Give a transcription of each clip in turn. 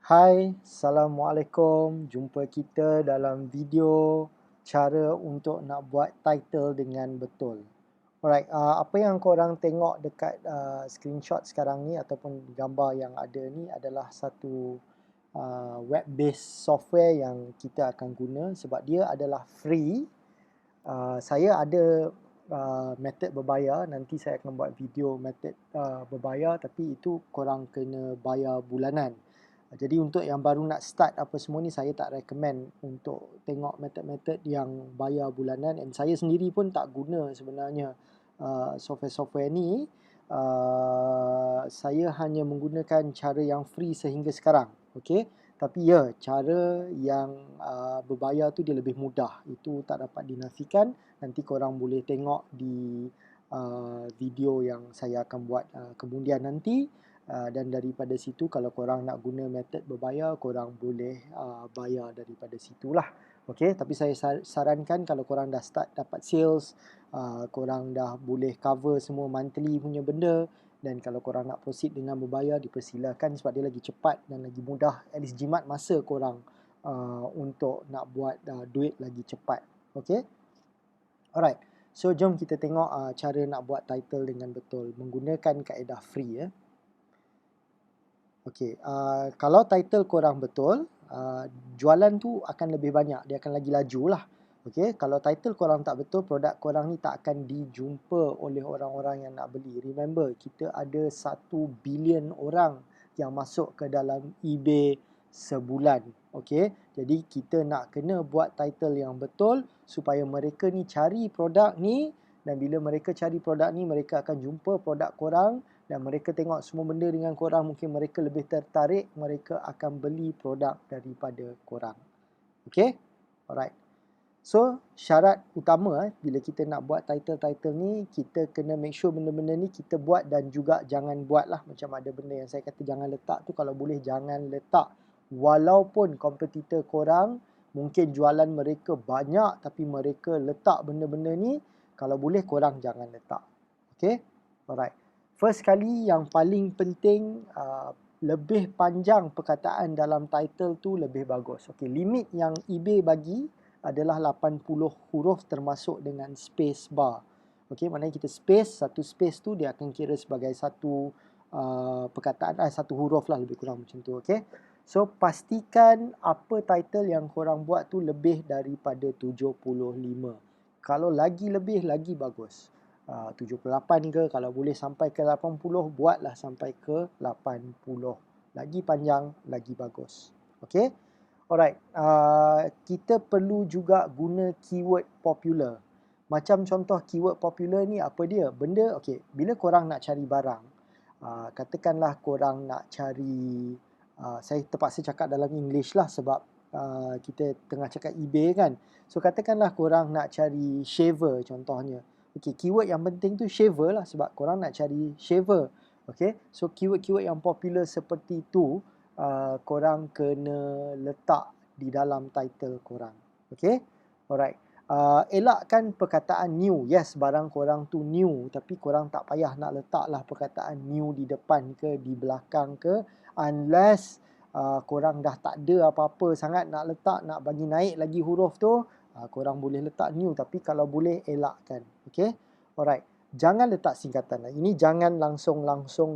Hai, Assalamualaikum. Jumpa kita dalam video cara untuk nak buat title dengan betul. Alright, apa yang korang tengok dekat screenshot sekarang ni ataupun gambar yang ada ni adalah satu web-based software yang kita akan guna sebab dia adalah free. Saya ada method berbayar, nanti saya akan buat video method berbayar, tapi itu korang kena bayar bulanan. Jadi untuk yang baru nak start apa semua ni, saya tak recommend untuk tengok method-method yang bayar bulanan, dan saya sendiri pun tak guna sebenarnya software-software ni. Saya hanya menggunakan cara yang free sehingga sekarang. Okay? Tapi ya, cara yang berbayar tu dia lebih mudah. Itu tak dapat dinafikan. Nanti korang boleh tengok di video yang saya akan buat kemudian nanti. Dan daripada situ, kalau korang nak guna method berbayar, korang boleh bayar daripada situlah. Okay, tapi saya sarankan kalau korang dah start dapat sales, korang dah boleh cover semua monthly punya benda, dan kalau korang nak proceed dengan berbayar, dipersilakan sebab dia lagi cepat dan lagi mudah. At least jimat masa korang untuk nak buat duit lagi cepat. Okay, alright. So jom kita tengok cara nak buat title dengan betul menggunakan kaedah free ya. Okey, kalau title korang betul, jualan tu akan lebih banyak, dia akan lagi laju lah. Okey, kalau title korang tak betul, produk korang ni tak akan dijumpa oleh orang-orang yang nak beli. Remember, kita ada 1 bilion orang yang masuk ke dalam eBay sebulan. Okey, jadi kita nak kena buat title yang betul supaya mereka ni cari produk ni, dan bila mereka cari produk ni, mereka akan jumpa produk korang dan mereka tengok semua benda dengan korang, mungkin mereka lebih tertarik, mereka akan beli produk daripada korang. Okay? Alright. So, syarat utama bila kita nak buat title-title ni, kita kena make sure benda-benda ni kita buat, dan juga jangan buat lah macam ada benda yang saya kata jangan letak tu, kalau boleh jangan letak. Walaupun kompetitor korang mungkin jualan mereka banyak tapi mereka letak benda-benda ni, kalau boleh korang jangan letak. Okay? Alright. First kali yang paling penting, lebih panjang perkataan dalam title tu lebih bagus. Okay, limit yang eBay bagi adalah 80 huruf termasuk dengan space bar. Okay, maknanya kita satu space tu dia akan kira sebagai satu perkataan, satu huruf lah lebih kurang macam tu. Okay, so pastikan apa title yang korang buat tu lebih daripada 75. Kalau lagi lebih, lagi bagus. 78 ke, kalau boleh sampai ke 80, buatlah sampai ke 80. Lagi panjang, lagi bagus. Okay? Alright, kita perlu juga guna keyword popular. Macam contoh keyword popular ni apa dia? Benda, okay, bila korang nak cari barang, katakanlah korang nak cari, saya terpaksa cakap dalam English lah sebab kita tengah cakap eBay kan. So katakanlah korang nak cari shaver contohnya. Okay, keyword yang penting tu shaver lah sebab korang nak cari shaver. Okay, so keyword-keyword yang popular seperti tu korang kena letak di dalam title korang. Okay, alright. Elakkan perkataan new. Yes, barang korang tu new, tapi korang tak payah nak letak lah perkataan new di depan ke di belakang ke, unless korang dah tak ada apa-apa sangat nak letak, nak bagi naik lagi huruf tu, korang boleh letak new, tapi kalau boleh elakkan. Okay, alright. Jangan letak singkatan. Ini jangan langsung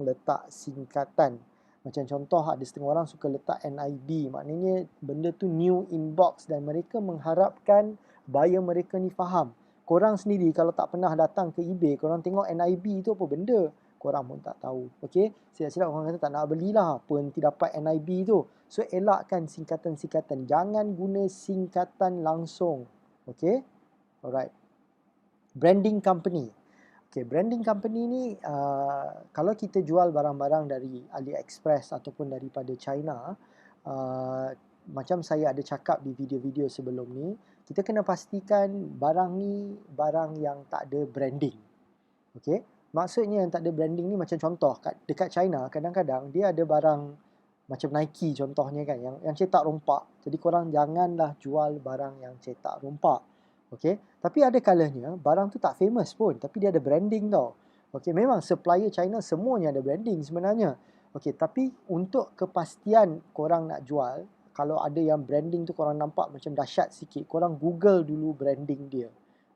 letak singkatan. Macam contoh, ada setengah orang suka letak NIB, maknanya benda tu new inbox, dan mereka mengharapkan buyer mereka ni faham. Korang sendiri kalau tak pernah datang ke eBay, korang tengok NIB tu apa benda, korang pun tak tahu. Okay, silap-silap korang kata tak nak belilah, apa nanti dapat NIB tu. So elakkan singkatan-singkatan, jangan guna singkatan langsung. Okay, alright. Branding company. Okay, branding company ni kalau kita jual barang-barang dari AliExpress ataupun daripada China, macam saya ada cakap di video-video sebelum ni, kita kena pastikan barang ni barang yang tak ada branding. Okay, maksudnya yang tak ada branding ni macam contoh dekat China kadang-kadang dia ada barang macam Nike contohnya kan, yang cetak rompak. Jadi korang janganlah jual barang yang cetak rompak. Okay, tapi ada kalanya barang tu tak famous pun, tapi dia ada branding tau. Okay, memang supplier China semuanya ada branding sebenarnya. Okey, tapi untuk kepastian korang nak jual, kalau ada yang branding tu korang nampak macam dahsyat sikit, korang Google dulu branding dia.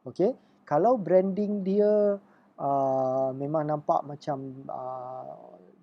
Okey, kalau branding dia memang nampak macam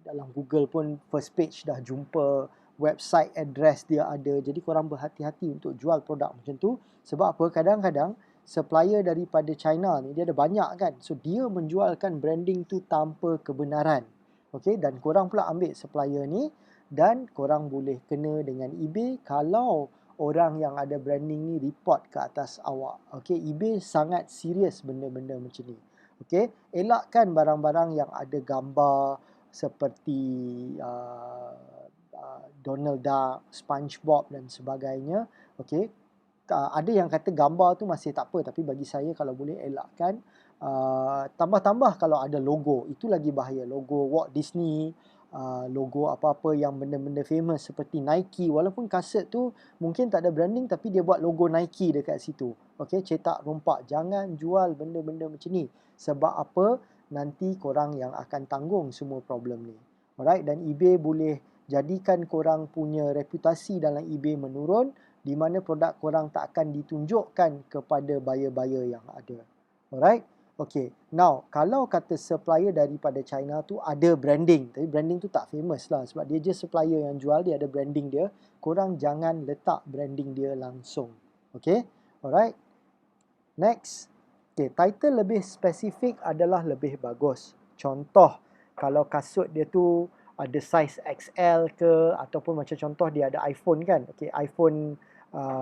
dalam Google pun first page dah jumpa website address dia ada. Jadi korang berhati-hati untuk jual produk macam tu. Sebab apa? Kadang-kadang supplier daripada China ni dia ada banyak kan. So dia menjualkan branding tu tanpa kebenaran. Okey, dan korang pula ambil supplier ni dan korang boleh kena dengan eBay kalau orang yang ada branding ni report ke atas awak. Okey, eBay sangat serius benda-benda macam ni. Okey, elakkan barang-barang yang ada gambar seperti Donald Duck, SpongeBob dan sebagainya. Okey, ada yang kata gambar tu masih tak apa, tapi bagi saya kalau boleh elakkan. Tambah-tambah kalau ada logo, itu lagi bahaya. Logo Walt Disney, logo apa-apa yang benda-benda famous seperti Nike. Walaupun kaset tu mungkin tak ada branding, tapi dia buat logo Nike dekat situ. Okey, cetak rompak. Jangan jual benda-benda macam ni. Sebab apa? Nanti korang yang akan tanggung semua problem ni. Alright, dan eBay boleh jadikan korang punya reputasi dalam eBay menurun, di mana produk korang tak akan ditunjukkan kepada buyer-buyer yang ada. Alright? Okay. Now, kalau kata supplier daripada China tu ada branding, tapi branding tu tak famous lah sebab dia je supplier yang jual, dia ada branding dia, korang jangan letak branding dia langsung. Okay? Alright? Next. Okay, title lebih spesifik adalah lebih bagus. Contoh, kalau kasut dia tu ada size XL ke, ataupun macam contoh dia ada iPhone kan. Okay, iPhone,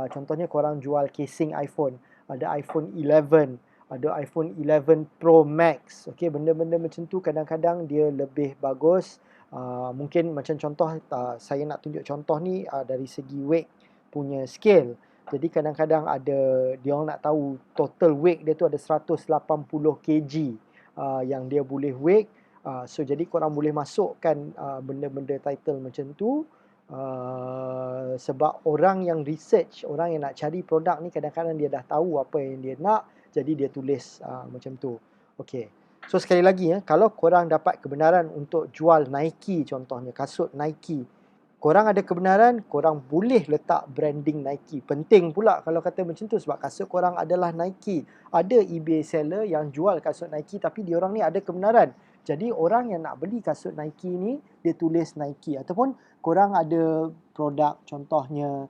contohnya korang jual casing iPhone. Ada iPhone 11, ada iPhone 11 Pro Max. Okay, benda-benda macam tu kadang-kadang dia lebih bagus. Mungkin macam contoh, saya nak tunjuk contoh ni dari segi weight punya scale. Jadi kadang-kadang ada, dia orang nak tahu total weight dia tu ada 180 kg yang dia boleh weight. So jadi korang boleh masukkan benda-benda title macam tu. Sebab orang yang research, orang yang nak cari produk ni kadang-kadang dia dah tahu apa yang dia nak, jadi dia tulis macam tu. Okay. So sekali lagi kalau korang dapat kebenaran untuk jual Nike contohnya, kasut Nike, korang ada kebenaran, korang boleh letak branding Nike. Penting pula kalau kata macam tu sebab kasut korang adalah Nike. Ada eBay seller yang jual kasut Nike tapi diorang ni ada kebenaran. Jadi orang yang nak beli kasut Nike ni, dia tulis Nike. Ataupun korang ada produk contohnya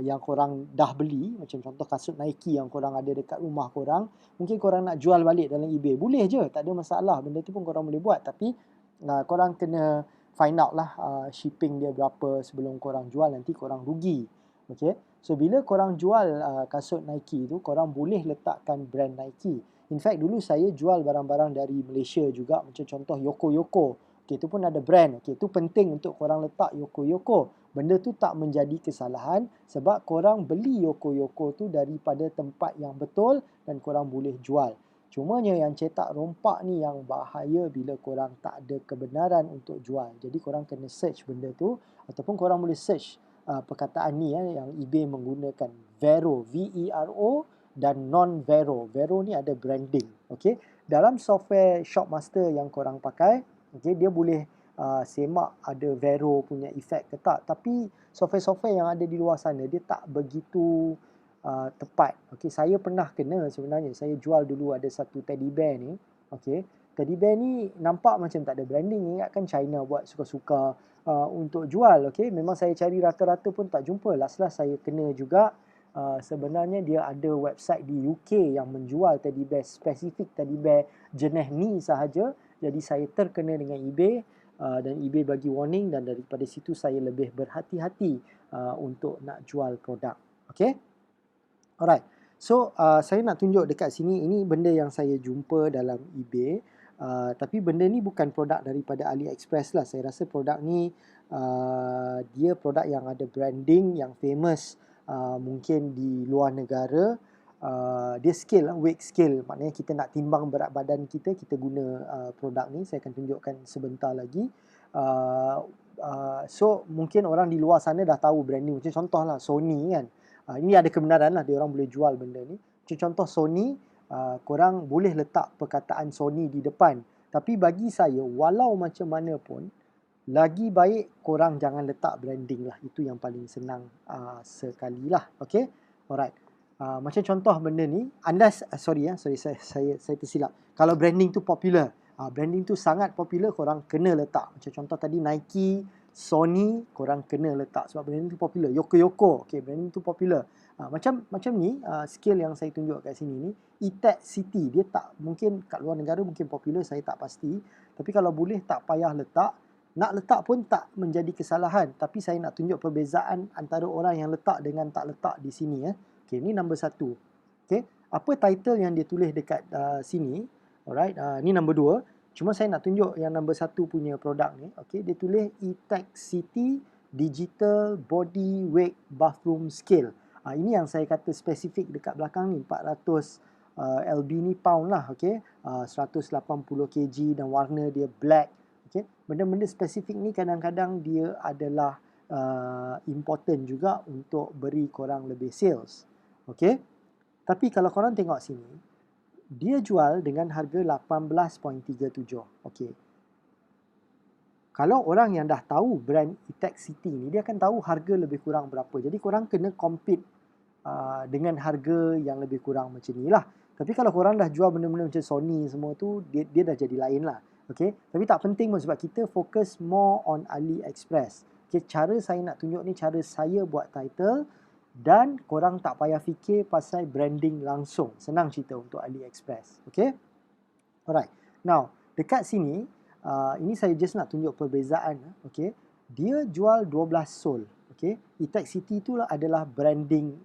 yang korang dah beli, macam contoh kasut Nike yang korang ada dekat rumah korang, mungkin korang nak jual balik dalam eBay. Boleh je, tak ada masalah. Benda tu pun korang boleh buat. Tapi korang kena find out lah shipping dia berapa sebelum korang jual, nanti korang rugi. Okay. So bila korang jual kasut Nike tu, korang boleh letakkan brand Nike. In fact dulu saya jual barang-barang dari Malaysia juga, macam contoh Yoko Yoko. Okay, tu pun ada brand. Okay, tu penting untuk korang letak Yoko Yoko. Benda tu tak menjadi kesalahan sebab korang beli Yoko Yoko tu daripada tempat yang betul dan korang boleh jual. Cumanya yang cetak rompak ni yang bahaya bila korang tak ada kebenaran untuk jual. Jadi korang kena search benda tu, ataupun korang boleh search perkataan ni yang eBay menggunakan Vero, V-E-R-O dan non-Vero. Vero ni ada branding. Okay? Dalam software Shopmaster yang korang pakai, okay, dia boleh semak ada Vero punya efek ke tak. Tapi software-software yang ada di luar sana, dia tak begitu tepat. Okay, saya pernah kena sebenarnya. Saya jual dulu ada satu teddy bear ni. Okay, teddy bear ni nampak macam tak ada branding. Ingatkan China buat suka-suka untuk jual. Okay, memang saya cari rata-rata pun tak jumpa. Last-last saya kena juga. Sebenarnya dia ada website di UK yang menjual teddy bear, spesifik teddy bear jenis ni sahaja. Jadi saya terkena dengan eBay dan eBay bagi warning, dan daripada situ saya lebih berhati-hati untuk nak jual produk. Okay. Alright. So, saya nak tunjuk dekat sini, ini benda yang saya jumpa dalam eBay. Tapi benda ni bukan produk daripada AliExpress lah. Saya rasa produk ni, dia produk yang ada branding, yang famous. Mungkin di luar negara. Dia scale lah, weight scale. Maknanya kita nak timbang berat badan kita, kita guna produk ni. Saya akan tunjukkan sebentar lagi. So, mungkin orang di luar sana dah tahu branding. Macam contoh lah, Sony kan. Ini ada kebenaran lah, dia orang boleh jual benda ni. Contoh Sony, korang boleh letak perkataan Sony di depan. Tapi bagi saya, walau macam mana pun, lagi baik korang jangan letak branding lah. Itu yang paling senang sekali lah. Okay? Alright. Macam contoh benda ni, unless, sorry saya tersilap. Kalau branding tu popular, branding tu sangat popular, korang kena letak. Macam contoh tadi Nike, Sony, korang kena letak sebab branding tu popular. Yoko, okay, branding tu popular. Macam ni, skill yang saya tunjuk kat sini ni, E-Tech City, dia tak, mungkin kat luar negara mungkin popular, saya tak pasti. Tapi kalau boleh tak payah letak. Nak letak pun tak menjadi kesalahan. Tapi saya nak tunjuk perbezaan antara orang yang letak dengan tak letak di sini. Okay, ni nombor 1. Okay, apa title yang dia tulis dekat sini? Alright, ni nombor 2. Cuma saya nak tunjuk yang nombor 1 punya produk ni. Okay, dia tulis E-Tech City Digital Body Weight Bathroom Scale. Ini yang saya kata spesifik dekat belakang ni. 400 LB ni pound lah. Okay, 180 kg dan warna dia black. Okay, benda-benda spesifik ni kadang-kadang dia adalah important juga untuk beri korang lebih sales. Okay, tapi kalau korang tengok sini, dia jual dengan harga 18.37. Okay, kalau orang yang dah tahu brand E-Tech City ni, dia akan tahu harga lebih kurang berapa. Jadi korang kena compete dengan harga yang lebih kurang macam ni lah. Tapi kalau korang dah jual benda-benda macam Sony semua tu, dia dah jadi lain lah. Okay? Tapi tak penting pun sebab kita fokus more on AliExpress. Okay? Cara saya nak tunjuk ni, cara saya buat title dan korang tak payah fikir pasal branding langsung. Senang cerita untuk AliExpress. Okay? Alright. Now, dekat sini, ini saya just nak tunjuk perbezaan. Okay? Dia jual 12 sol. Okay? E-Tech City tu adalah branding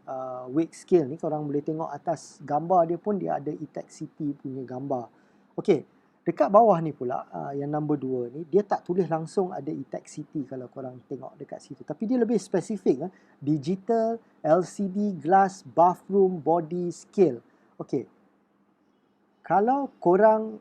weight scale ni. Korang boleh tengok atas gambar dia pun dia ada E-Tech City punya gambar. Okay. Dekat bawah ni pula, yang nombor 2 ni, dia tak tulis langsung ada E-Tech City kalau korang tengok dekat situ. Tapi dia lebih spesifik. Digital LCD Glass Bathroom Body Scale. Okay. Kalau korang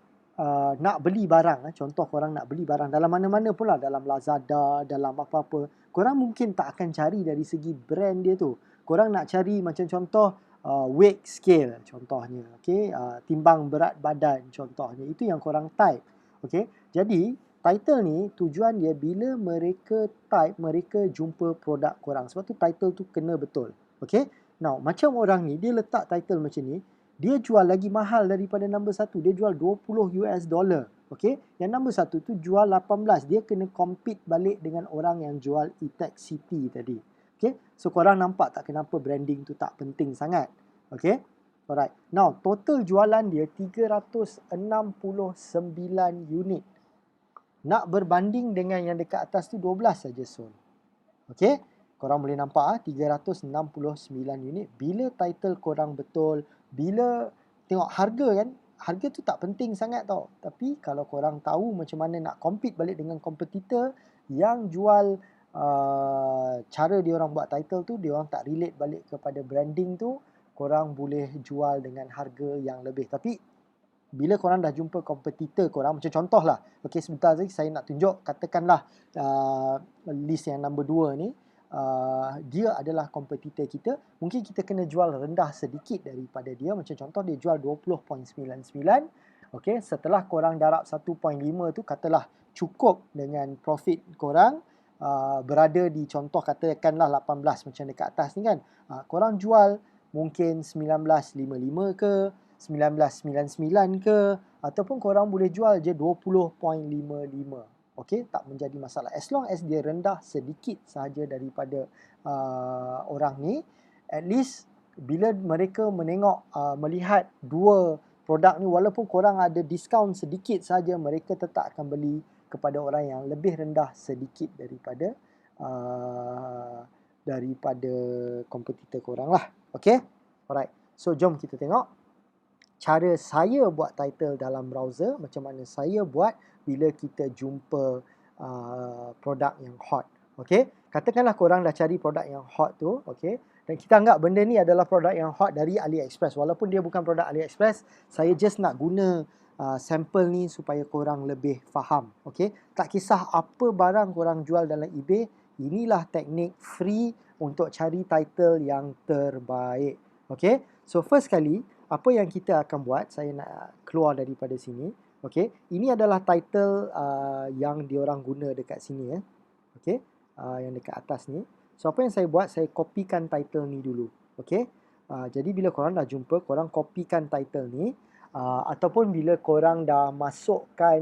nak beli barang, contoh korang nak beli barang dalam mana-mana pula, dalam Lazada, dalam apa-apa, korang mungkin tak akan cari dari segi brand dia tu. Korang nak cari macam contoh weight scale contohnya, okay? Timbang berat badan contohnya. Itu yang korang type. Okay? Jadi title ni tujuan dia bila mereka type, mereka jumpa produk korang. Sebab tu title tu kena betul. Okay? Now, macam orang ni, dia letak title macam ni, dia jual lagi mahal daripada nombor 1. Dia jual $20. Okay? Yang nombor 1 tu jual 18. Dia kena compete balik dengan orang yang jual E-Tech City tadi. Okay? So, korang nampak tak kenapa branding tu tak penting sangat. Okay? Alright. Now, total jualan dia 369 unit. Nak berbanding dengan yang dekat atas tu 12 saja sold. Okay? Korang boleh nampak 369 unit. Bila title korang betul, bila tengok harga kan, harga tu tak penting sangat tau. Tapi kalau korang tahu macam mana nak compete balik dengan kompetitor yang jual cara dia orang buat title tu, dia orang tak relate balik kepada branding tu, korang boleh jual dengan harga yang lebih. Tapi bila korang dah jumpa kompetitor korang, macam contoh lah, okay, sebentar lagi saya nak tunjuk, katakanlah list yang nombor 2 ni, dia adalah kompetitor kita, mungkin kita kena jual rendah sedikit daripada dia. Macam contoh dia jual 20.99. Okay, setelah korang darab 1.5 tu, katalah cukup dengan profit korang berada di contoh katakanlah 18 macam dekat atas ni kan. Korang jual mungkin 19.55 ke, 19.99 ke, ataupun korang boleh jual je 20.55. Okay, tak menjadi masalah. As long as dia rendah sedikit sahaja daripada orang ni, at least bila mereka menengok, melihat dua produk ni, walaupun korang ada diskaun sedikit saja, mereka tetap akan beli kepada orang yang lebih rendah sedikit daripada kompetitor korang lah. Okay? Alright. So, jom kita tengok cara saya buat title dalam browser, macam mana saya buat bila kita jumpa produk yang hot. Okay? Katakanlah korang dah cari produk yang hot tu, okay? Dan kita anggap benda ni adalah produk yang hot dari AliExpress. Walaupun dia bukan produk AliExpress, saya just nak guna sampel ni supaya korang lebih faham. Okay? Tak kisah apa barang korang jual dalam eBay, inilah teknik free untuk cari title yang terbaik. Okay? So, first kali, apa yang kita akan buat, saya nak keluar daripada sini. Okey, ini adalah title yang diorang guna dekat sini ya. Okey, yang dekat atas ni. So apa yang saya buat, saya kopikan title ni dulu. Okey. Jadi bila korang dah jumpa, korang kopikan title ni, ataupun bila korang dah masukkan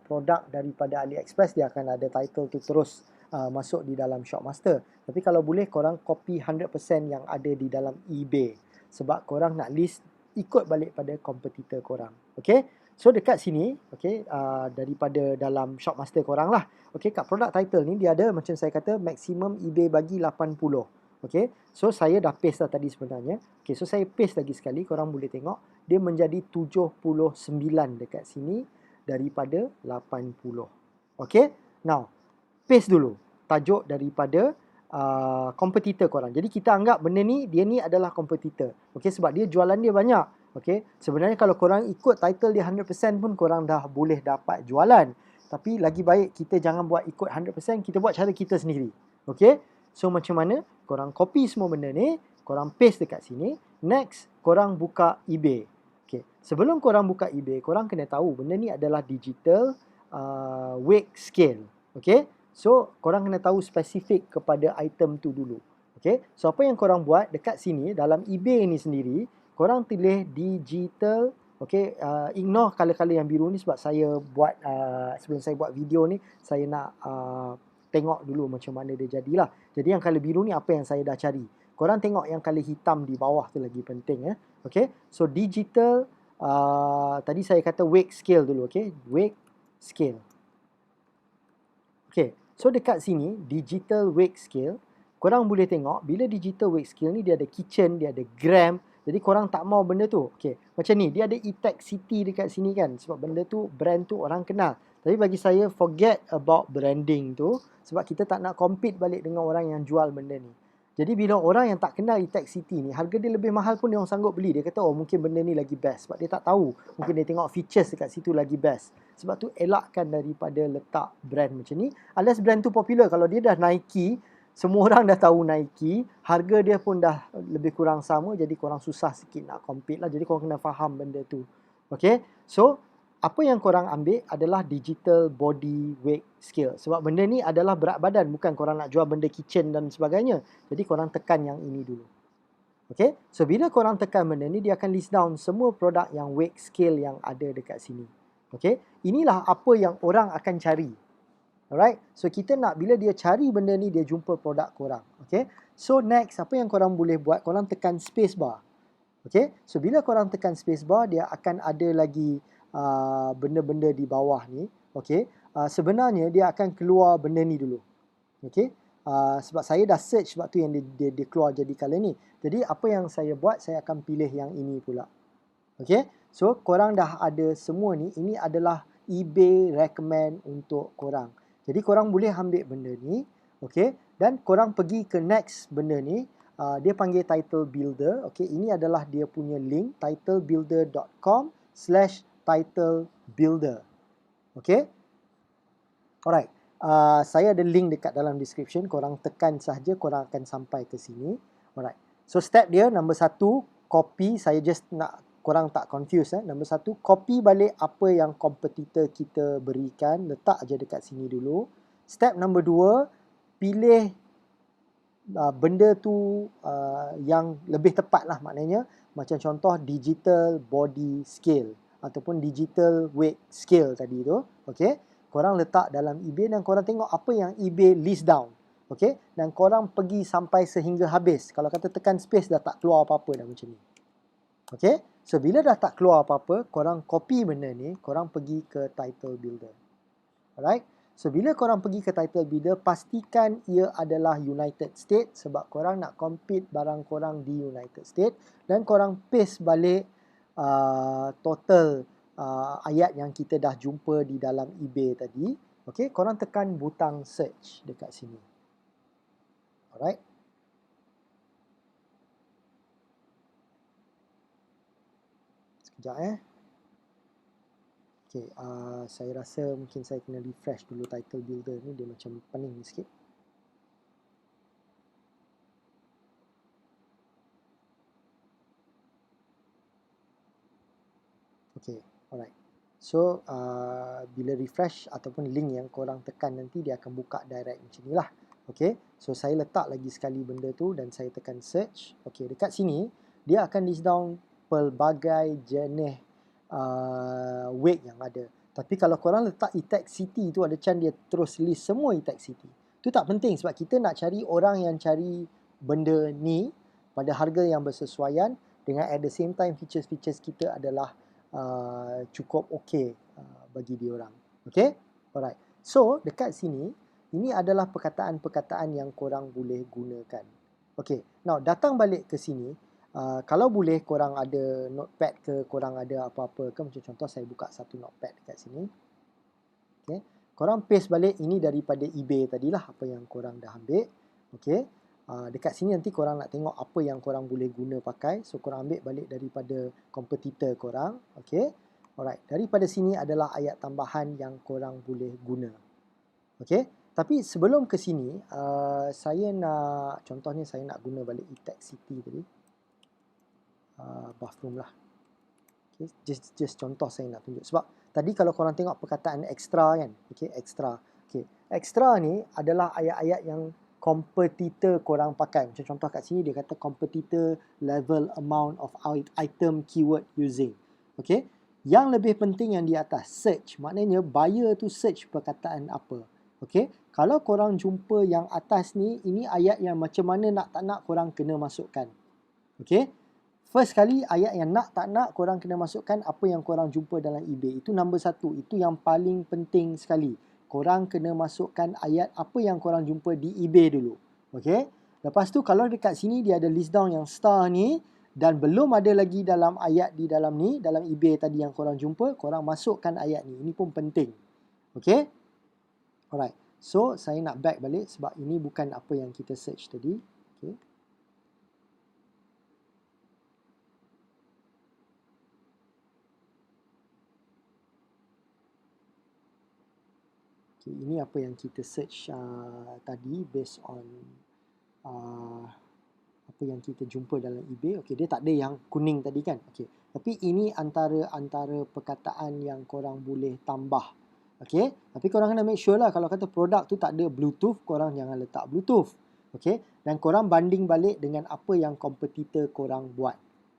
produk daripada AliExpress, dia akan ada title tu terus masuk di dalam Shopmaster. Tapi kalau boleh korang copy 100% yang ada di dalam eBay, sebab korang nak list ikut balik pada kompetitor korang. Okey. So dekat sini, okey, daripada dalam Shopmaster korang lah. Okey, kat product title ni dia ada macam saya kata maximum eBay bagi 80. Okey. So saya dah paste dah tadi sebenarnya. Okey, so saya paste lagi sekali, korang boleh tengok dia menjadi 79 dekat sini daripada 80. Okey. Now, paste dulu tajuk daripada kompetitor korang. Jadi kita anggap benda ni, dia ni adalah kompetitor. Okey, sebab dia jualan dia banyak. Okey, sebenarnya kalau korang ikut title dia 100% pun korang dah boleh dapat jualan. Tapi lagi baik kita jangan buat ikut 100%, kita buat cara kita sendiri. Okey, so macam mana? Korang copy semua benda ni, korang paste dekat sini. Next, korang buka eBay. Okey, sebelum korang buka eBay, korang kena tahu benda ni adalah digital weight scale. Okey, so korang kena tahu spesifik kepada item tu dulu. Okey, so apa yang korang buat dekat sini dalam eBay ni sendiri, korang pilih digital. Okey, ignore color-color yang biru ni sebab saya buat sebelum saya buat video ni, saya nak tengok dulu macam mana dia jadilah. Jadi yang color biru ni apa yang saya dah cari. Korang tengok yang color hitam di bawah tu lagi penting ya. Okey, so digital tadi saya kata weight scale dulu. Okey, weight scale. Okey, so dekat sini digital weight scale, korang boleh tengok bila digital weight scale ni dia ada kitchen, dia ada gram. Jadi korang tak mau benda tu. Okey, macam ni dia ada E-Tech City dekat sini kan, sebab benda tu brand tu orang kenal. Tapi bagi saya forget about branding tu, sebab kita tak nak compete balik dengan orang yang jual benda ni. Jadi bila orang yang tak kenal E-Tech City ni, harga dia lebih mahal pun dia orang sanggup beli. Dia kata oh mungkin benda ni lagi best, sebab dia tak tahu. Mungkin dia tengok features dekat situ lagi best. Sebab tu elakkan daripada letak brand macam ni. Unless brand tu popular. Kalau dia dah Nike, semua orang dah tahu Nike, harga dia pun dah lebih kurang sama, jadi korang susah sikit nak compete lah. Jadi korang kena faham benda tu. Okay, so apa yang korang ambil adalah digital body weight scale. Sebab benda ni adalah berat badan, bukan korang nak jual benda kitchen dan sebagainya. Jadi korang tekan yang ini dulu. Okay, so bila korang tekan benda ni, dia akan list down semua produk yang weight scale yang ada dekat sini. Okay, inilah apa yang orang akan cari. Alright, so kita nak bila dia cari benda ni, dia jumpa produk korang. Okay, so next apa yang korang boleh buat, korang tekan space bar. Okay, so bila korang tekan space bar, dia akan ada lagi benda-benda di bawah ni. Okay, sebenarnya dia akan keluar benda ni dulu. Okay, sebab saya dah search, sebab tu yang dia keluar jadi color ni. Jadi apa yang saya buat, saya akan pilih yang ini pula. Okay, so korang dah ada semua ni. Ini adalah eBay recommend untuk korang. Jadi korang boleh ambil benda ni. Okay, dan korang pergi ke next benda ni. Dia panggil title builder. Okay, ini adalah dia punya link, titlebuilder.com/title builder. Okay, alright. Saya ada link dekat dalam description. Korang tekan sahaja, korang akan sampai ke sini. Alright. So step dia nombor 1, copy. Saya just nak korang tak confuse. Nombor 1, copy balik apa yang kompetitor kita berikan. Letak aja dekat sini dulu. Step nombor 2, pilih benda tu yang lebih tepat lah, maknanya macam contoh digital body scale ataupun digital weight scale tadi tu. Okay, korang letak dalam eBay dan korang tengok apa yang eBay list down. Okay, dan korang pergi sampai sehingga habis. Kalau kata tekan space dah tak keluar apa-apa dah macam ni. Okay, so bila dah tak keluar apa-apa, korang copy benda ni, korang pergi ke title builder. Alright, so bila korang pergi ke title builder, pastikan ia adalah United States sebab korang nak compete barang korang di United States, dan korang paste balik total ayat yang kita dah jumpa di dalam eBay tadi. Okay, korang tekan butang search dekat sini. Alright. Sekejap Okay, saya rasa mungkin saya kena refresh dulu title builder ni, dia macam pening sikit. Okay, alright. So bila refresh ataupun link yang korang tekan nanti dia akan buka direct macam ni lah. Okay, so saya letak lagi sekali benda tu dan saya tekan search. Okay, dekat sini dia akan list down pelbagai jenis wig yang ada. Tapi kalau korang letak e-tag city tu, ada chance dia terus list semua e-tag city. Tu tak penting sebab kita nak cari orang yang cari benda ni pada harga yang bersesuaian dengan at the same time features-features kita adalah cukup okey bagi diorang. Okay? Alright. So, dekat sini, ini adalah perkataan-perkataan yang korang boleh gunakan. Okay. Now, datang balik ke sini. Kalau boleh korang ada notepad ke, korang ada apa-apa ke. Macam contoh, saya buka satu notepad dekat sini. Okay. Korang paste balik ini daripada eBay tadilah, apa yang korang dah ambil. Okay. Dekat sini nanti korang nak tengok apa yang korang boleh guna pakai. So, korang ambil balik daripada kompetitor korang. Okay. Alright. Daripada sini adalah ayat tambahan yang korang boleh guna. Okay. Tapi sebelum ke sini, saya nak, contohnya saya nak guna balik e-tag city tadi. Bathroom lah. Okay. Just contoh saya nak tunjuk. Sebab tadi kalau korang tengok perkataan extra kan. Okay. Extra. Okay. Extra ni adalah ayat-ayat yang kompetitor korang pakai. Macam contoh kat sini dia kata competitor level amount of item keyword using. Okay. Yang lebih penting yang di atas, search. Maknanya buyer tu search perkataan apa. Okay. Kalau korang jumpa yang atas ni, ini ayat yang macam mana nak tak nak korang kena masukkan. Okay. First kali ayat yang nak tak nak korang kena masukkan apa yang korang jumpa dalam eBay. Itu number 1. Itu yang paling penting sekali. Korang kena masukkan ayat apa yang korang jumpa di eBay dulu. Okay. Lepas tu kalau dekat sini dia ada list down yang star ni dan belum ada lagi dalam ayat di dalam ni, dalam eBay tadi yang korang jumpa, korang masukkan ayat ni. Ini pun penting. Okay. Alright. So saya nak back balik sebab ini bukan apa yang kita search tadi. Okay. Okay, ini apa yang kita search tadi based on apa yang kita jumpa dalam eBay. Okay, dia tak ada yang kuning tadi kan. Okay, tapi ini antara perkataan yang korang boleh tambah. Okay, tapi korang kena make sure lah kalau kata produk tu tak ada Bluetooth, korang jangan letak Bluetooth. Okay, dan korang banding balik dengan apa yang kompetitor korang buat.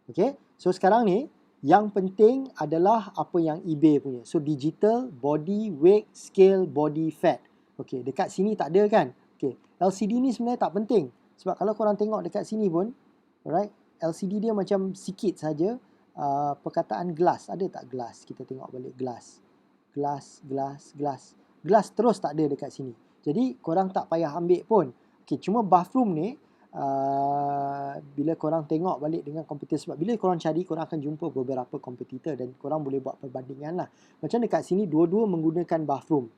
Okay, so sekarang ni yang penting adalah apa yang eBay punya. So digital, body, weight, scale, body, fat. Okay, dekat sini tak ada kan. Okay, LCD ni sebenarnya tak penting. Sebab kalau korang tengok dekat sini pun, alright, LCD dia macam sikit saja. Perkataan glass, ada tak glass? Kita tengok balik glass. Glass, glass, glass. Glass terus tak ada dekat sini. Jadi korang tak payah ambil pun. Okay, cuma bathroom ni, bila korang tengok balik dengan kompetitor, sebab bila korang cari korang akan jumpa beberapa kompetitor dan korang boleh buat perbandingan lah. Macam dekat sini dua-dua menggunakan bathroom.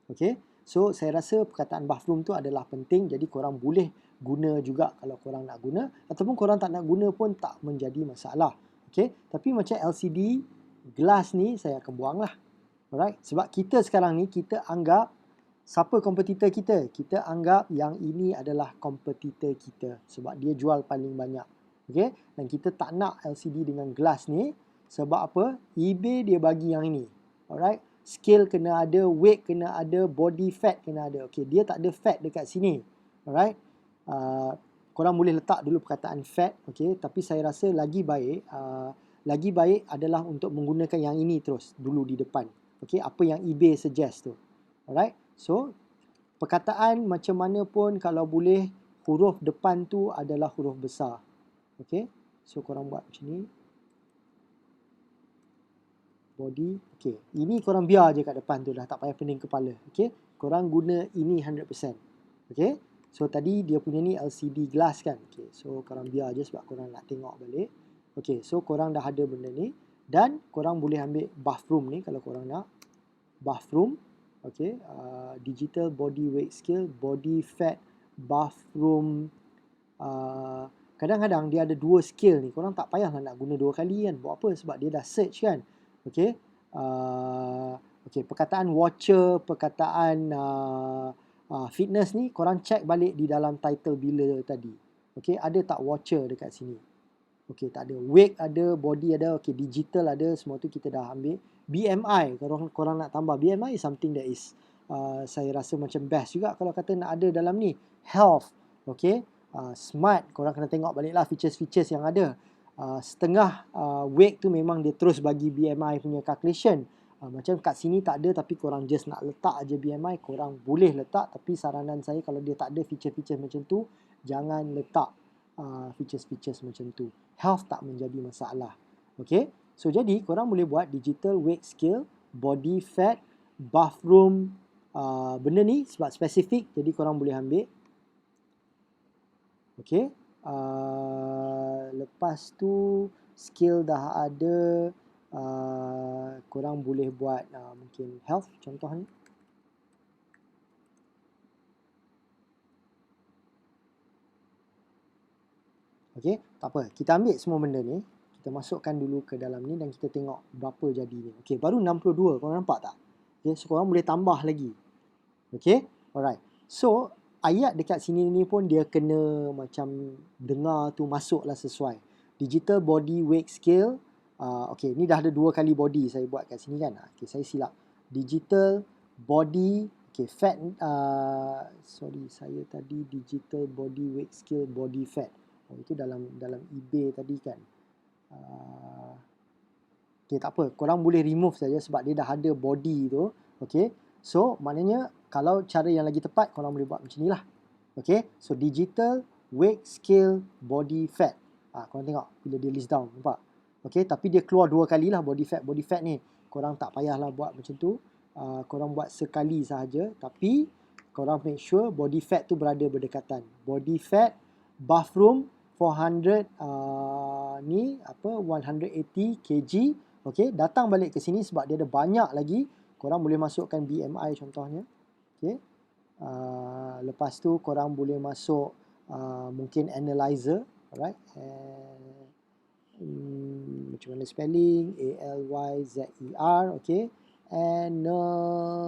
Okay, so saya rasa perkataan bathroom tu adalah penting, jadi korang boleh guna juga kalau korang nak guna, ataupun korang tak nak guna pun tak menjadi masalah. Okay, tapi macam LCD glass ni saya akan buang lah. Alright, sebab kita sekarang ni kita anggap siapa kompetitor kita? Kita anggap yang ini adalah kompetitor kita sebab dia jual paling banyak. Okay? Dan kita tak nak LCD dengan glass ni sebab apa? eBay dia bagi yang ini. Alright? Scale kena ada, weight kena ada, body fat kena ada. Okay, dia tak ada fat dekat sini. Alright? Korang boleh letak dulu perkataan fat. Okay? Tapi saya rasa lagi baik adalah untuk menggunakan yang ini terus dulu di depan. Okay? Apa yang eBay suggest tu. Alright? So, perkataan macam mana pun kalau boleh huruf depan tu adalah huruf besar. Okay. So, korang buat macam ni. Body. Okay. Ini korang biar je kat depan tu dah. Tak payah pening kepala. Okay. Korang guna ini 100%. Okay. So, tadi dia punya ni LCD glass kan. Okay. So, korang biar je sebab korang nak tengok balik. Okay. So, korang dah ada benda ni. Dan korang boleh ambil bathroom ni kalau korang nak. Bathroom. Okay, digital body weight scale, body fat, bathroom. Kadang-kadang dia ada dua scale ni. Korang tak payahlah nak guna dua kali kan. Buat apa? Sebab dia dah search kan. Okay. Okay, perkataan watcher, perkataan fitness ni, korang check balik di dalam title bila tadi. Okay, ada tak watcher dekat sini? Okay, tak ada. Weight ada, body ada, okay, digital ada, semua tu kita dah ambil. BMI, kalau korang nak tambah BMI is something that is saya rasa macam best juga kalau kata nak ada dalam ni. Health, okay. Smart, korang kena tengok balik lah features-features yang ada. Setengah weight tu memang dia terus bagi BMI punya calculation. Macam kat sini tak ada, tapi korang just nak letak aja BMI, korang boleh letak, tapi saranan saya kalau dia tak ada feature-feature macam tu, jangan letak features-features macam tu. Health tak menjadi masalah. Okay, so jadi korang boleh buat digital weight scale, body fat, bathroom, benda ni sebab spesifik, jadi korang boleh ambil. Okay, lepas tu skill dah ada, korang boleh buat mungkin health contoh ni. Okay, tak apa, kita ambil semua benda ni, kita masukkan dulu ke dalam ni dan kita tengok berapa jadinya. Okay, baru 62, korang nampak tak? Okay, so korang boleh tambah lagi. Okay, alright. So ayat dekat sini ni pun dia kena macam dengar tu masuklah sesuai. Digital body weight scale. Okay, ni dah ada 2 kali body saya buat kat sini kan. Okay, saya silap. Digital body, okay, fat. Sorry, saya tadi digital body weight scale, body fat. Itu dalam eBay tadi kan. Okay, tak apa. Korang boleh remove saja sebab dia dah ada body tu. Okay, so maknanya kalau cara yang lagi tepat, korang boleh buat macam ni lah. Okay, so digital weight scale body fat. Korang tengok bila dia list down, nampak? Okay, tapi dia keluar 2 kali lah body fat ni. Korang tak payahlah buat macam tu. Korang buat sekali sahaja, tapi korang make sure body fat tu berada berdekatan. Body fat, bathroom 400 ni apa 180 kg. Okay, datang balik ke sini sebab dia ada banyak lagi. Korang boleh masukkan BMI contohnya. Okay, lepas tu korang boleh masuk mungkin analyzer. Alright, macam mana spelling? ALYZER. Okay, analyzer.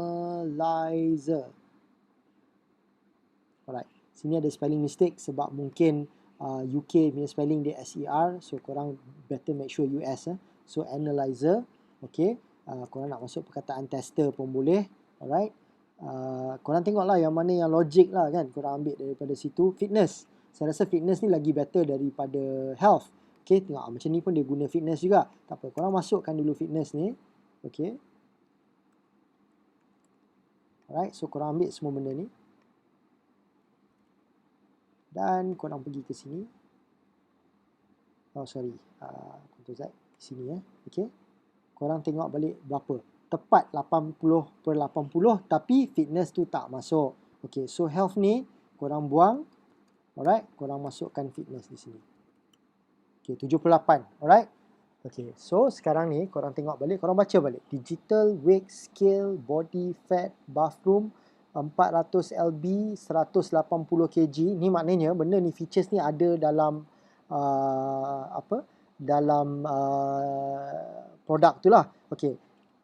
Alright, sini ada spelling mistake sebab mungkin UK punya spelling dia SER, so korang better make sure US. So analyzer. Okay, korang nak masuk perkataan tester pun boleh. Alright, korang tengoklah yang mana yang logik lah kan, korang ambil daripada situ. Fitness, saya rasa fitness ni lagi better daripada health. Okay, tengok macam ni pun dia guna fitness juga. Tak apa, korang masukkan dulu fitness ni. Okay, alright, so korang ambil semua benda ni dan korang pergi ke sini. Oh sorry, Ctrl Z sini Okay, korang tengok balik berapa. Tepat 80/80, tapi fitness tu tak masuk. Okay, so health ni korang buang. Alright, korang masukkan fitness di sini. Okay, 78. Alright. Okay, so sekarang ni korang tengok balik, korang baca balik. Digital weight scale, body fat, bathroom 400 lb, 180 kg. Ni maknanya benda ni, features ni ada dalam dalam produk tu lah. Okay,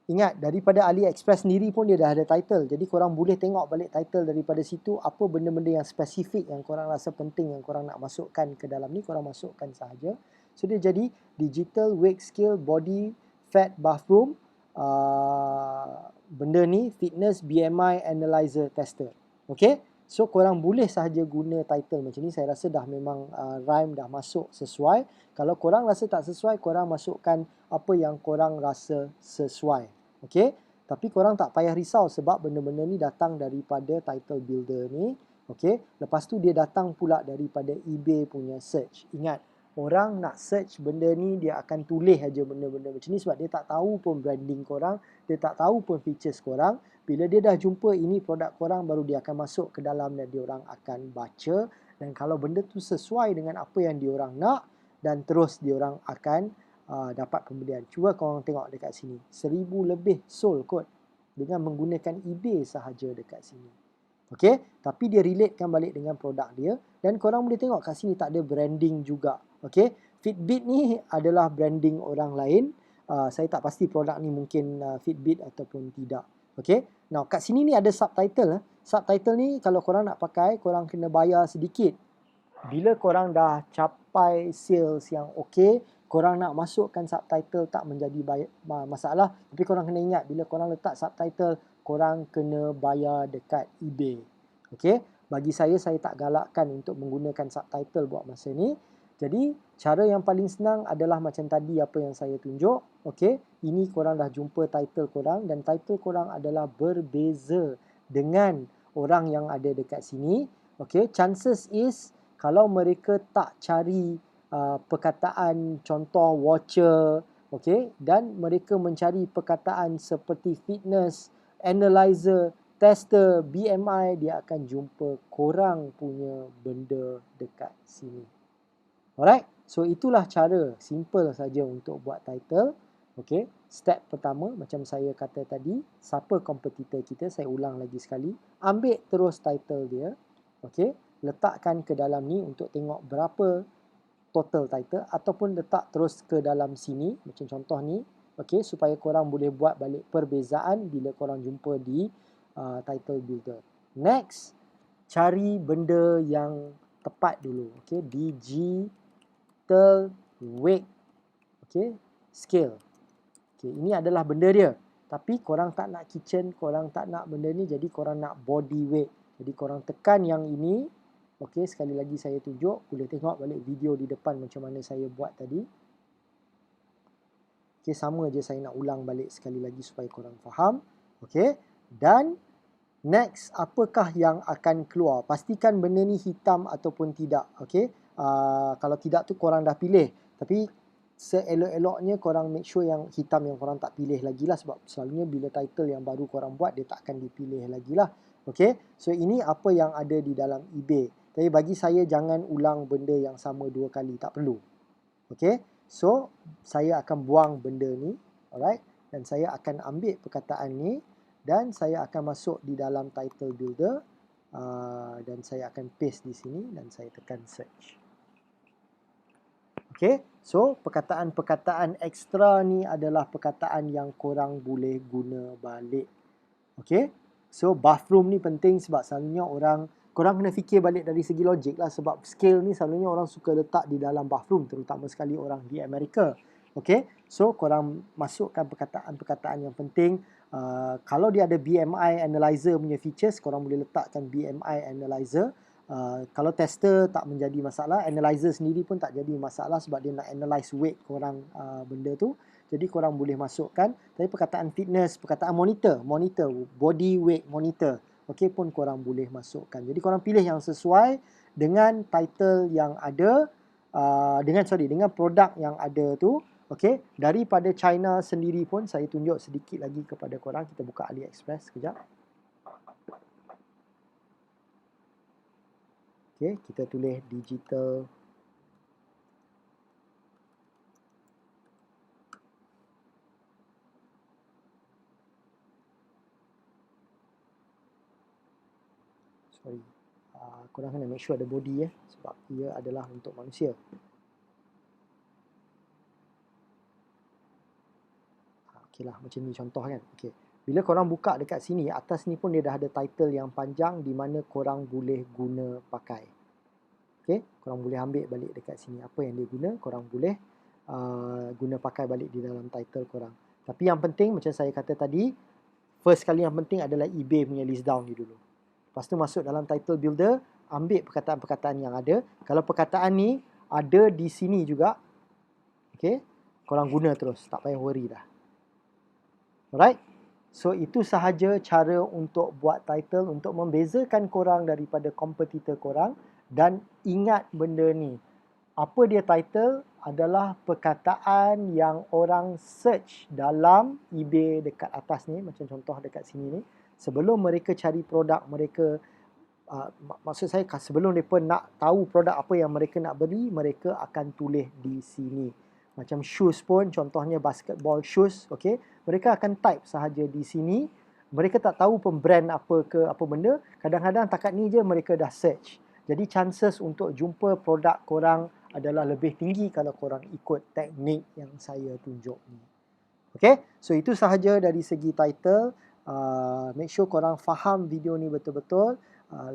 ingat daripada AliExpress sendiri pun dia dah ada title. Jadi korang boleh tengok balik title daripada situ. Apa benda-benda yang spesifik yang korang rasa penting yang korang nak masukkan ke dalam ni, korang masukkan sahaja. So dia jadi digital weight scale, body fat, bathroom, benda ni fitness, BMI analyzer tester. Okay, so korang boleh sahaja guna title macam ni. Saya rasa dah memang rhyme dah masuk sesuai. Kalau korang rasa tak sesuai, korang masukkan apa yang korang rasa sesuai. Okay, tapi korang tak payah risau sebab benda-benda ni datang daripada title builder ni. Okay, lepas tu dia datang pula daripada eBay punya search. Ingat, orang nak search benda ni, dia akan tulis aja benda-benda macam ni sebab dia tak tahu pun branding korang, dia tak tahu pun features korang. Bila dia dah jumpa ini produk korang, baru dia akan masuk ke dalam dan dia orang akan baca. Dan kalau benda tu sesuai dengan apa yang dia orang nak, dan terus dia orang akan dapat pembelian. Cuba korang tengok dekat sini, 1000 lebih sold kot dengan menggunakan eBay sahaja dekat sini. Okay, tapi dia relatekan balik dengan produk dia. Dan korang boleh tengok kat sini tak ada branding juga. Okay, Fitbit ni adalah branding orang lain. Saya tak pasti produk ni mungkin Fitbit ataupun tidak. Okay, now kat sini ni ada subtitle. Subtitle ni kalau korang nak pakai, korang kena bayar sedikit. Bila korang dah capai sales yang okay, korang nak masukkan subtitle tak menjadi masalah. Tapi korang kena ingat, bila korang letak subtitle, korang kena bayar dekat eBay. Okay, bagi saya tak galakkan untuk menggunakan subtitle buat masa ni. Jadi, cara yang paling senang adalah macam tadi apa yang saya tunjuk. Okay, ini korang dah jumpa title korang dan title korang adalah berbeza dengan orang yang ada dekat sini. Okay, chances is kalau mereka tak cari perkataan contoh watcher, okay, dan mereka mencari perkataan seperti fitness, analyzer, tester, BMI, dia akan jumpa korang punya benda dekat sini. Alright, so itulah cara simple saja untuk buat title. Okay, step pertama macam saya kata tadi, siapa kompetitor kita, saya ulang lagi sekali, ambil terus title dia, okay, letakkan ke dalam ni untuk tengok berapa total title, ataupun letak terus ke dalam sini macam contoh ni, okay, supaya korang boleh buat balik perbezaan bila korang jumpa di title builder. Next, cari benda yang tepat dulu, okay, digital weight, okay, scale. Okay, ini adalah benda dia. Tapi korang tak nak kitchen, korang tak nak benda ni, jadi korang nak body weight. Jadi korang tekan yang ini. Okey, sekali lagi saya tunjuk. Boleh tengok balik video di depan macam mana saya buat tadi. Okey, sama je saya nak ulang balik sekali lagi supaya korang faham. Okey, dan next, apakah yang akan keluar? Pastikan benda ni hitam ataupun tidak. Okey, kalau tidak tu korang dah pilih. Tapi seelok-eloknya korang make sure yang hitam yang korang tak pilih lagi lah, sebab selalunya bila title yang baru korang buat dia tak akan dipilih lagi lah. Okay, so ini apa yang ada di dalam eBay. Tapi bagi saya jangan ulang benda yang sama 2 kali, tak perlu. Okay, so saya akan buang benda ni, alright, dan saya akan ambil perkataan ni dan saya akan masuk di dalam title builder dan saya akan paste di sini dan saya tekan search. Okay, so perkataan-perkataan ekstra ni adalah perkataan yang korang boleh guna balik. Okay, so bathroom ni penting sebab selalunya korang kena fikir balik dari segi logik lah, sebab scale ni selalunya orang suka letak di dalam bathroom, terutama sekali orang di Amerika. Okay, so korang masukkan perkataan-perkataan yang penting. Kalau dia ada BMI analyzer punya features, korang boleh letakkan BMI analyzer. Kalau tester tak menjadi masalah, analyzer sendiri pun tak jadi masalah sebab dia nak analyze weight korang benda tu. Jadi korang boleh masukkan. Tapi perkataan fitness, perkataan monitor, body weight monitor, okey, pun korang boleh masukkan. Jadi korang pilih yang sesuai dengan title yang ada, dengan produk yang ada tu. Okey, daripada China sendiri pun saya tunjuk sedikit lagi kepada korang. Kita buka AliExpress sekejap. Okay, kita tulis digital korang kena make sure ada body sebab ia adalah untuk manusia. Okey lah, macam ni contoh kan. Okey, bila korang buka dekat sini, atas ni pun dia dah ada title yang panjang di mana korang boleh guna pakai. Okey, korang boleh ambil balik dekat sini apa yang dia guna, korang boleh guna pakai balik di dalam title korang. Tapi yang penting macam saya kata tadi, first kali yang penting adalah eBay punya list down ni dulu. Lepas tu masuk dalam title builder, ambil perkataan-perkataan yang ada. Kalau perkataan ni ada di sini juga, okay, korang guna terus, tak payah worry dah. Alright, so itu sahaja cara untuk buat title untuk membezakan korang daripada kompetitor korang. Dan ingat benda ni, apa dia title adalah perkataan yang orang search dalam eBay dekat atas ni, macam contoh dekat sini ni. Sebelum mereka cari produk mereka, maksud saya sebelum mereka nak tahu produk apa yang mereka nak beli, mereka akan tulis di sini. Macam shoes pun, contohnya basketball shoes, okay, mereka akan type sahaja di sini. Mereka tak tahu pun brand apa ke apa benda, kadang-kadang takat ni je mereka dah search. Jadi chances untuk jumpa produk korang adalah lebih tinggi kalau korang ikut teknik yang saya tunjuk ni. Okay, so itu sahaja dari segi title. Make sure korang faham video ni betul-betul.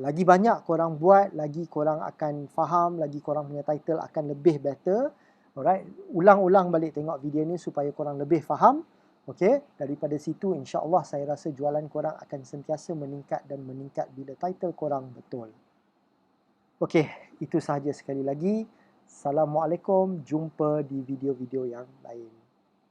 Lagi banyak korang buat, lagi korang akan faham, lagi korang punya title akan lebih better. Alright, ulang-ulang balik tengok video ni supaya korang lebih faham. Okey, daripada situ insya-Allah saya rasa jualan korang akan sentiasa meningkat dan meningkat bila title korang betul. Okey, itu sahaja sekali lagi. Assalamualaikum, jumpa di video-video yang lain.